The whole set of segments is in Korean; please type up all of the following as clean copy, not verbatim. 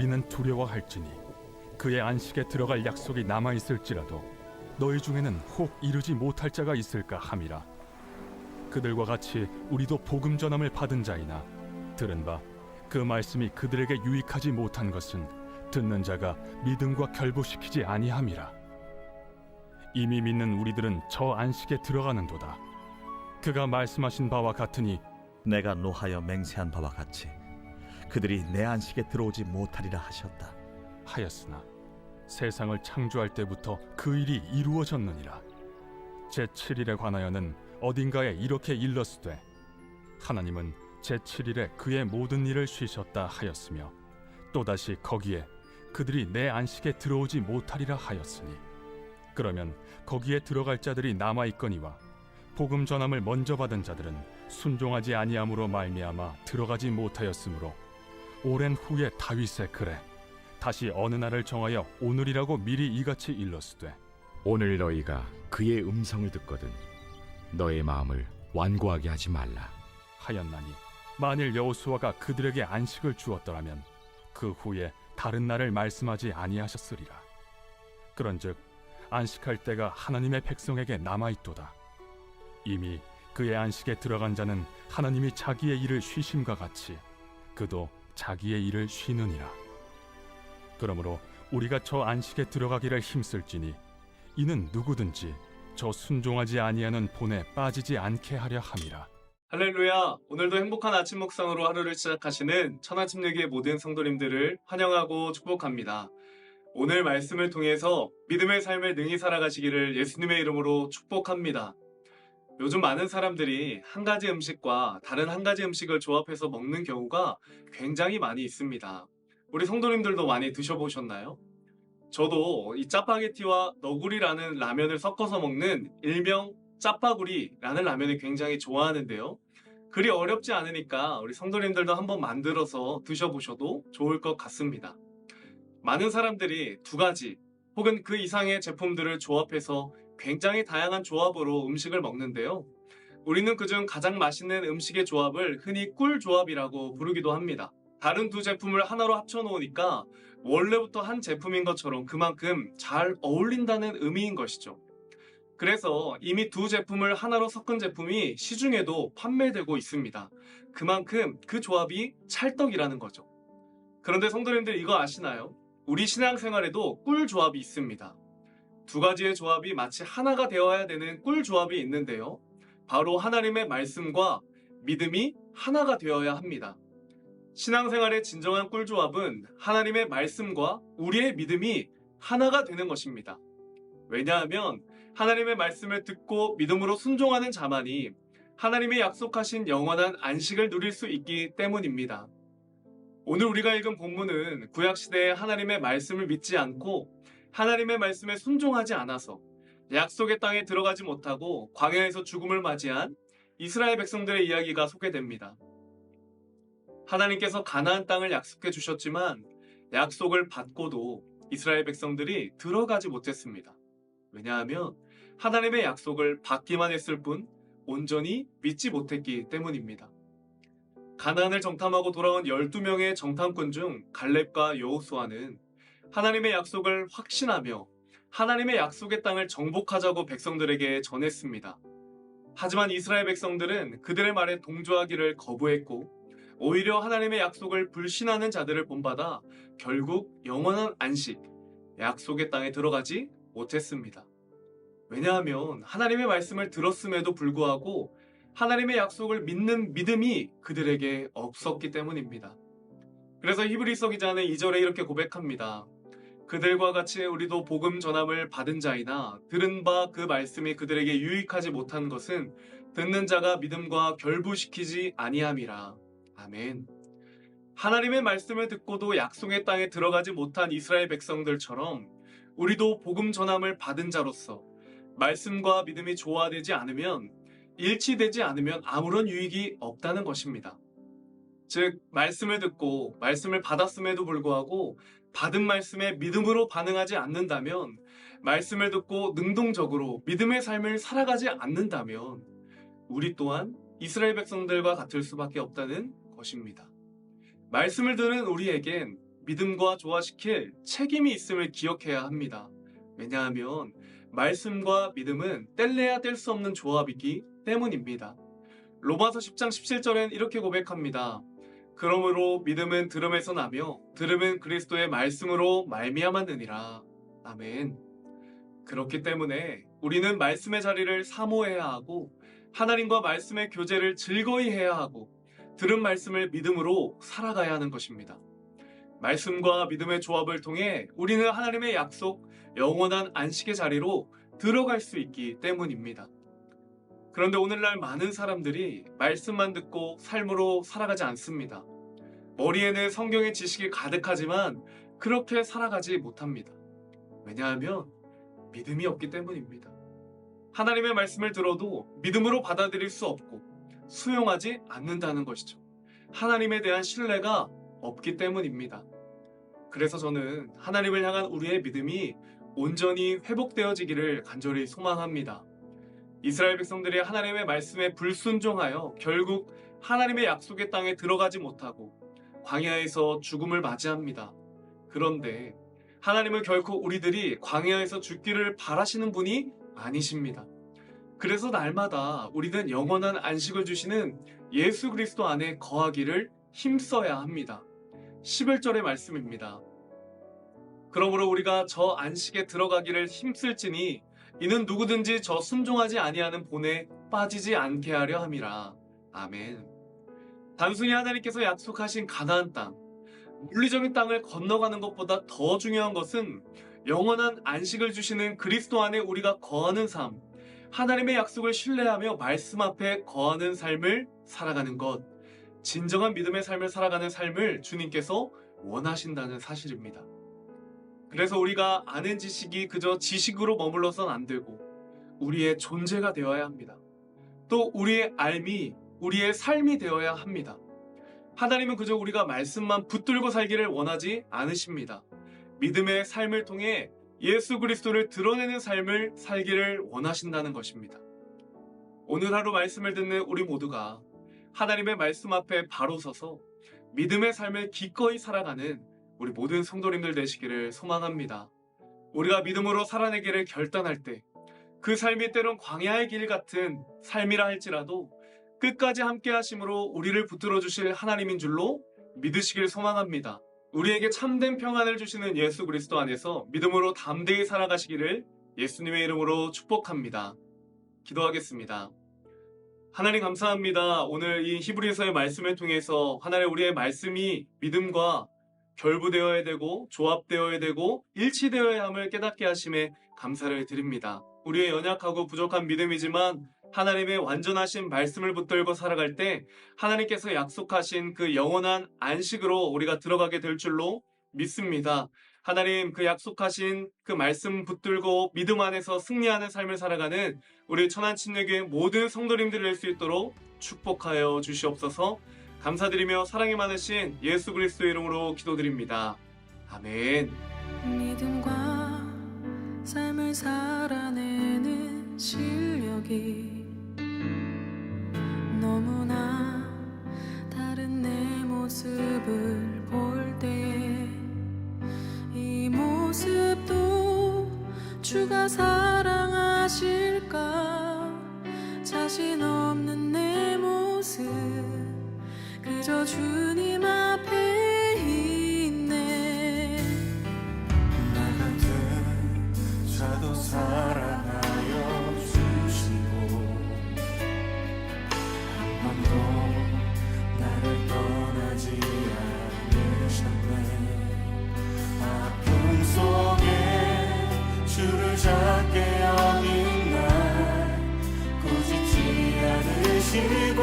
우리는 두려워할지니 그의 안식에 들어갈 약속이 남아있을지라도 너희 중에는 혹 이루지 못할 자가 있을까 함이라. 그들과 같이 우리도 복음 전함을 받은 자이나 들은 바 그 말씀이 그들에게 유익하지 못한 것은 듣는 자가 믿음과 결부시키지 아니함이라. 이미 믿는 우리들은 저 안식에 들어가는도다. 그가 말씀하신 바와 같으니 내가 노하여 맹세한 바와 같이 그들이 내 안식에 들어오지 못하리라 하셨다. 하였으나 세상을 창조할 때부터 그 일이 이루어졌느니라. 제7일에 관하여는 어딘가에 이렇게 일렀으되 하나님은 제7일에 그의 모든 일을 쉬셨다 하였으며 또다시 거기에 그들이 내 안식에 들어오지 못하리라 하였으니 그러면 거기에 들어갈 자들이 남아있거니와 복음 전함을 먼저 받은 자들은 순종하지 아니함으로 말미암아 들어가지 못하였으므로 오랜 후에 다윗의 글에 다시 어느 날을 정하여 오늘이라고 미리 이같이 일렀으되 오늘 너희가 그의 음성을 듣거든 너의 마음을 완고하게 하지 말라. 하였나니 만일 여호수아가 그들에게 안식을 주었더라면 그 후에 다른 날을 말씀하지 아니하셨으리라. 그런즉 안식할 때가 하나님의 백성에게 남아있도다. 이미 그의 안식에 들어간 자는 하나님이 자기의 일을 쉬심과 같이 그도 자기의 일을 쉬느니라. 그러므로 우리가 저 안식에 들어가기를 힘쓸지니 이는 누구든지 저 순종하지 아니하는 본에 빠지지 않게 하려 함이라. 할렐루야! 오늘도 행복한 아침 묵상으로 하루를 시작하시는 천하침례교회 모든 성도님들을 환영하고 축복합니다. 오늘 말씀을 통해서 믿음의 삶을 능히 살아가시기를 예수님의 이름으로 축복합니다. 요즘 많은 사람들이 한 가지 음식과 다른 한 가지 음식을 조합해서 먹는 경우가 굉장히 많이 있습니다. 우리 성도님들도 많이 드셔보셨나요? 저도 이 짜파게티와 너구리라는 라면을 섞어서 먹는 일명 짜파구리라는 라면을 굉장히 좋아하는데요. 그리 어렵지 않으니까 우리 성도님들도 한번 만들어서 드셔보셔도 좋을 것 같습니다. 많은 사람들이 두 가지 혹은 그 이상의 제품들을 조합해서 굉장히 다양한 조합으로 음식을 먹는데요. 우리는 그중 가장 맛있는 음식의 조합을 흔히 꿀조합이라고 부르기도 합니다. 다른 두 제품을 하나로 합쳐놓으니까 원래부터 한 제품인 것처럼 그만큼 잘 어울린다는 의미인 것이죠. 그래서 이미 두 제품을 하나로 섞은 제품이 시중에도 판매되고 있습니다. 그만큼 그 조합이 찰떡이라는 거죠. 그런데 성도님들 이거 아시나요? 우리 신앙생활에도 꿀조합이 있습니다. 두 가지의 조합이 마치 하나가 되어야 되는 꿀조합이 있는데요. 바로 하나님의 말씀과 믿음이 하나가 되어야 합니다. 신앙생활의 진정한 꿀조합은 하나님의 말씀과 우리의 믿음이 하나가 되는 것입니다. 왜냐하면 하나님의 말씀을 듣고 믿음으로 순종하는 자만이 하나님의 약속하신 영원한 안식을 누릴 수 있기 때문입니다. 오늘 우리가 읽은 본문은 구약시대에 하나님의 말씀을 믿지 않고 하나님의 말씀에 순종하지 않아서 약속의 땅에 들어가지 못하고 광야에서 죽음을 맞이한 이스라엘 백성들의 이야기가 소개됩니다. 하나님께서 가나안 땅을 약속해 주셨지만 약속을 받고도 이스라엘 백성들이 들어가지 못했습니다. 왜냐하면 하나님의 약속을 받기만 했을 뿐 온전히 믿지 못했기 때문입니다. 가나안을 정탐하고 돌아온 12명의 정탐꾼 중 갈렙과 여호수아는 하나님의 약속을 확신하며 하나님의 약속의 땅을 정복하자고 백성들에게 전했습니다. 하지만 이스라엘 백성들은 그들의 말에 동조하기를 거부했고 오히려 하나님의 약속을 불신하는 자들을 본받아 결국 영원한 안식, 약속의 땅에 들어가지 못했습니다. 왜냐하면 하나님의 말씀을 들었음에도 불구하고 하나님의 약속을 믿는 믿음이 그들에게 없었기 때문입니다. 그래서 히브리서 기자는 2절에 이렇게 고백합니다. 그들과 같이 우리도 복음 전함을 받은 자이나 들은 바 그 말씀이 그들에게 유익하지 못한 것은 듣는 자가 믿음과 결부시키지 아니함이라. 아멘. 하나님의 말씀을 듣고도 약속의 땅에 들어가지 못한 이스라엘 백성들처럼 우리도 복음 전함을 받은 자로서 말씀과 믿음이 조화되지 않으면 일치되지 않으면 아무런 유익이 없다는 것입니다. 즉 말씀을 듣고 말씀을 받았음에도 불구하고 받은 말씀에 믿음으로 반응하지 않는다면 말씀을 듣고 능동적으로 믿음의 삶을 살아가지 않는다면 우리 또한 이스라엘 백성들과 같을 수밖에 없다는 것입니다. 말씀을 듣는 우리에겐 믿음과 조화시킬 책임이 있음을 기억해야 합니다. 왜냐하면 말씀과 믿음은 뗄래야 뗄 수 없는 조합이기 때문입니다. 로마서 10장 17절엔 이렇게 고백합니다. 그러므로 믿음은 들음에서 나며 들음은 그리스도의 말씀으로 말미암았느니라. 아멘. 그렇기 때문에 우리는 말씀의 자리를 사모해야 하고 하나님과 말씀의 교제를 즐거이 해야 하고 들은 말씀을 믿음으로 살아가야 하는 것입니다. 말씀과 믿음의 조합을 통해 우리는 하나님의 약속, 영원한 안식의 자리로 들어갈 수 있기 때문입니다. 그런데 오늘날 많은 사람들이 말씀만 듣고 삶으로 살아가지 않습니다. 머리에는 성경의 지식이 가득하지만 그렇게 살아가지 못합니다. 왜냐하면 믿음이 없기 때문입니다. 하나님의 말씀을 들어도 믿음으로 받아들일 수 없고 수용하지 않는다는 것이죠. 하나님에 대한 신뢰가 없기 때문입니다. 그래서 저는 하나님을 향한 우리의 믿음이 온전히 회복되어지기를 간절히 소망합니다. 이스라엘 백성들이 하나님의 말씀에 불순종하여 결국 하나님의 약속의 땅에 들어가지 못하고 광야에서 죽음을 맞이합니다. 그런데 하나님은 결코 우리들이 광야에서 죽기를 바라시는 분이 아니십니다. 그래서 날마다 우리는 영원한 안식을 주시는 예수 그리스도 안에 거하기를 힘써야 합니다. 11절의 말씀입니다. 그러므로 우리가 저 안식에 들어가기를 힘쓸지니 이는 누구든지 저 순종하지 아니하는 본에 빠지지 않게 하려 함이라. 아멘. 단순히 하나님께서 약속하신 가나안 땅, 물리적인 땅을 건너가는 것보다 더 중요한 것은 영원한 안식을 주시는 그리스도 안에 우리가 거하는 삶, 하나님의 약속을 신뢰하며 말씀 앞에 거하는 삶을 살아가는 것, 진정한 믿음의 삶을 살아가는 삶을 주님께서 원하신다는 사실입니다. 그래서 우리가 아는 지식이 그저 지식으로 머물러선 안 되고 우리의 존재가 되어야 합니다. 또 우리의 삶이 우리의 삶이 되어야 합니다. 하나님은 그저 우리가 말씀만 붙들고 살기를 원하지 않으십니다. 믿음의 삶을 통해 예수 그리스도를 드러내는 삶을 살기를 원하신다는 것입니다. 오늘 하루 말씀을 듣는 우리 모두가 하나님의 말씀 앞에 바로 서서 믿음의 삶을 기꺼이 살아가는 우리 모든 성도님들 되시기를 소망합니다. 우리가 믿음으로 살아내기를 결단할 때 그 삶이 때론 광야의 길 같은 삶이라 할지라도 끝까지 함께 하심으로 우리를 붙들어 주실 하나님인 줄로 믿으시길 소망합니다. 우리에게 참된 평안을 주시는 예수 그리스도 안에서 믿음으로 담대히 살아가시기를 예수님의 이름으로 축복합니다. 기도하겠습니다. 하나님 감사합니다. 오늘 이 히브리서의 말씀을 통해서 하나님 우리의 말씀이 믿음과 결부되어야 되고 조합되어야 되고 일치되어야 함을 깨닫게 하심에 감사를 드립니다. 우리의 연약하고 부족한 믿음이지만 하나님의 완전하신 말씀을 붙들고 살아갈 때 하나님께서 약속하신 그 영원한 안식으로 우리가 들어가게 될 줄로 믿습니다. 하나님 그 약속하신 그 말씀 붙들고 믿음 안에서 승리하는 삶을 살아가는 우리 천안침례교회 모든 성도님들이 될 수 있도록 축복하여 주시옵소서. 감사드리며 사랑이 많으신 예수 그리스도의 이름으로 기도드립니다. 아멘. 믿음과 삶을 살아내는 실력이 너무나 다른 내 모습을 볼 때 이 모습도 주가 사랑하실까 자신 없는 내 모습 그저 주님 앞에 있네. 나 같은 자도 사랑하여 주시고 한 번도 나를 떠나지 않으셨네. 아픔 속에 주를 작게 여긴 날 꾸짖지 않으시고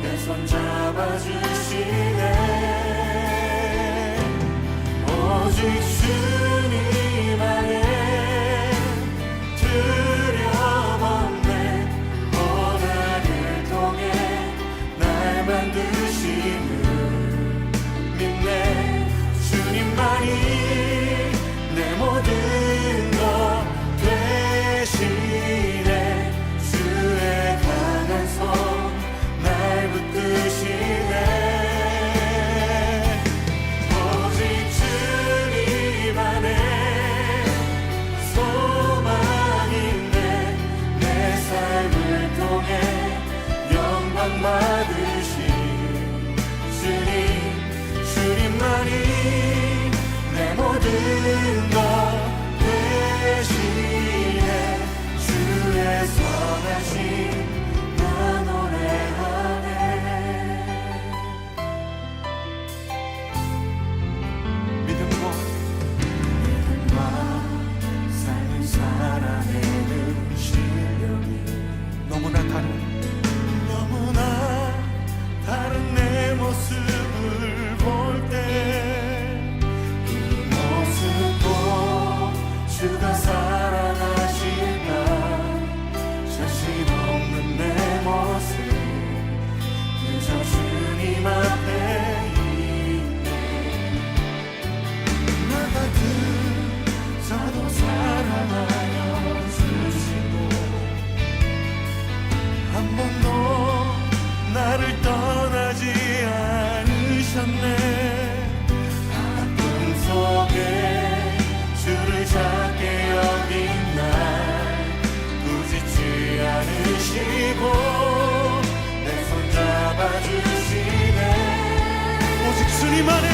내 손 잡아주시네. 오직 주님 안에 두려움 없네. 고난을 통해 날 만드심을 믿네. 주님만이 내 모든 것 되시네. 주의 강한 손 날 붙드시네. 주님 안에